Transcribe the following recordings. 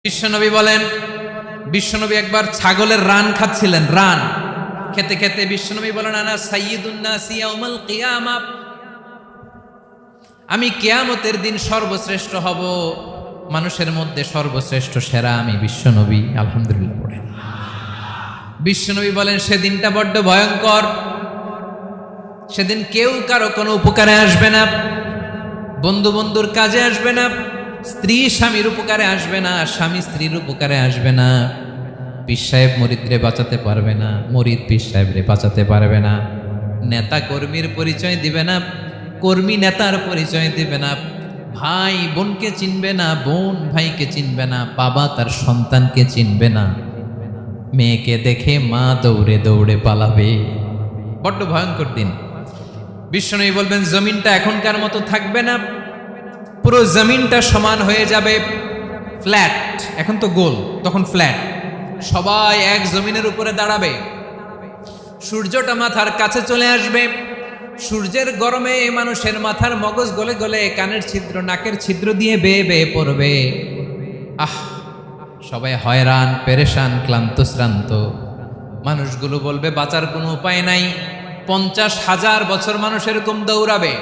বিশ্বনবী বলেন, বিশ্বনবী একবার ছাগলের রান খাচ্ছিলেন। রান খেতে খেতে বিশ্বনবী বলেন, আনা সাইয়্যিদুন নাসি ইয়াউমাল কিয়ামা, আমি কিয়ামতের দিন সর্বশ্রেষ্ঠ হব, মানুষের মধ্যে সর্বশ্রেষ্ঠ সেরা আমি বিশ্বনবী। আলহামদুলিল্লাহ পড়েন। বিশ্বনবী বলেন, সেদিনটা বড্ড ভয়ঙ্কর। সেদিন কেউ কারো কোনো উপকারে আসবে না, বন্ধু বন্ধুর কাজে আসবে না, স্ত্রী স্বামীর উপকারে আসবে না, স্বামী স্ত্রীর উপকারে আসবে না, পীর সাহেব মুরিদরে বাঁচাতে পারবে না, মুরিদ পীর সাহেবরে বাঁচাতে পারবে না, নেতা কর্মীর পরিচয় দিবে না, কর্মী নেতার পরিচয় দিবে না, ভাই বোনকে চিনবে না, বোন ভাইকে চিনবে না, বাবা তার সন্তানকে চিনবে না, মেয়েকে দেখে মা দৌড়ে দৌড়ে পালাবে। বড্ড ভয়ঙ্কর দিন। বিশ্বনবী বলবেন, জমিনটা এখনকার মতো থাকবে না, পুরো জমিনটা সমান হয়ে যাবে, ফ্ল্যাট। এখন তো গোল, তখন ফ্ল্যাট। সবাই এক জমিনের উপরে দাঁড়াবে, সূর্যটা মাথার কাছে চলে আসবে, সূর্যের গরমে মানুষের মাথার মগজ গলে গলে কানের ছিদ্র নাকের ছিদ্র দিয়ে বেয়ে বেয়ে পড়বে। সবাই হয়রান, পেরেশান, ক্লান্ত শ্রান্ত। মানুষগুলো বলবে বাঁচার কোনো উপায় নাই। 50,000 বছর মানুষ এরকম দৌড়াবে,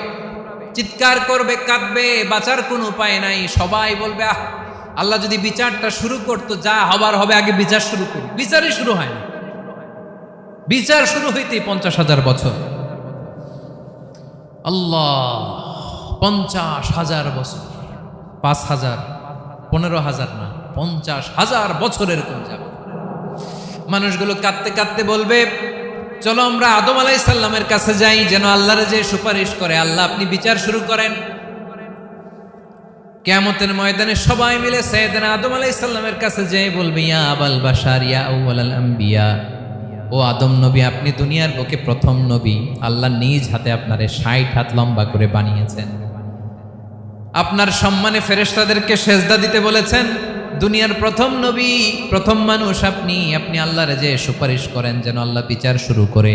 চিৎকার করবে, কাঁদবে, বাঁচার কোনো উপায় নাই। সবাই বলবে, আল্লাহ যদি বিচারটা শুরু করতো, যা হবার হবে, আগে বিচার শুরু করুন। বিচারই শুরু হয় না, বিচার শুরু হইতেই 50,000 বছর। আল্লাহ, 50,000 বছর, 5,000, 15,000 না, 50,000 বছর এরকম যাবে। মানুষগুলো কাঁদতে কাঁদতে বলবে, চলো আমরা আদম আলাইহিস সালামের কাছে যাই, যেন আল্লাহর যে সুপারিশ করে, আল্লাহ আপনি বিচার শুরু করেন। কিয়ামতের ময়দানে সবাই মিলে সাইয়েদনা আদম আলাইহিস সালামের কাছে যেয়ে বলবে, ইয়া আবাল বাশার ইয়া আউয়ালাল আম্বিয়া, ও আদম নবী, আপনি দুনিয়ার বুকে প্রথম নবী। আল্লাহ নিজ হাতে আপনারে 60 হাত লম্বা করে বানিয়েছেন, আপনার সম্মানে ফেরেশতাদেরকে সেজদা দিতে বলেছেন। দুনিয়ার প্রথম নবী, প্রথম মানুষ আপনি। আপনি আল্লাহর যে সুপারিশ করেন যেন আল্লাহ বিচার শুরু করে।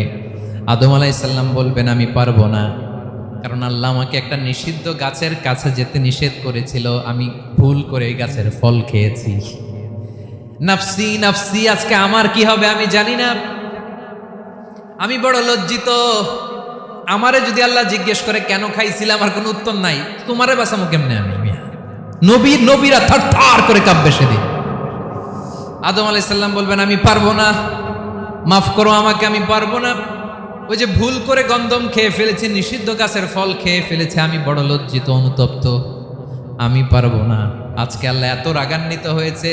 আদম আলাইহিস সালাম বলবেন, আমি পারবো না, কারণ আল্লাহ আমাকে একটা নিষিদ্ধ গাছের কাছে যেতে নিষেধ করেছিল, আমি ভুল করে এই গাছের ফল খেয়েছি। নাফসি নাফসি, আজকে আমার কি হবে আমি জানি না, আমি বড় লজ্জিত। আমারে যদি আল্লাহ জিজ্ঞেস করে কেন খাইছিলাম, আমার কোনো উত্তর নাই, তোমারে বাঁচামো কেমনে আমি? নবীরা থার থার করে কাঁপবে সেদিন। আদম আলাইহিস সালাম বলবেন, আমি পারবো না, মাফ করো আমাকে, আমি পারবো না। ওই যে ভুল করে গন্ধম খেয়ে ফেলেছি, নিষিদ্ধ গাছের ফল খেয়ে ফেলেছে, আমি বড় লজ্জিত, অনুতপ্ত, আমি পারবো না। আজকে আল্লাহ এত রাগান্বিত হয়েছে।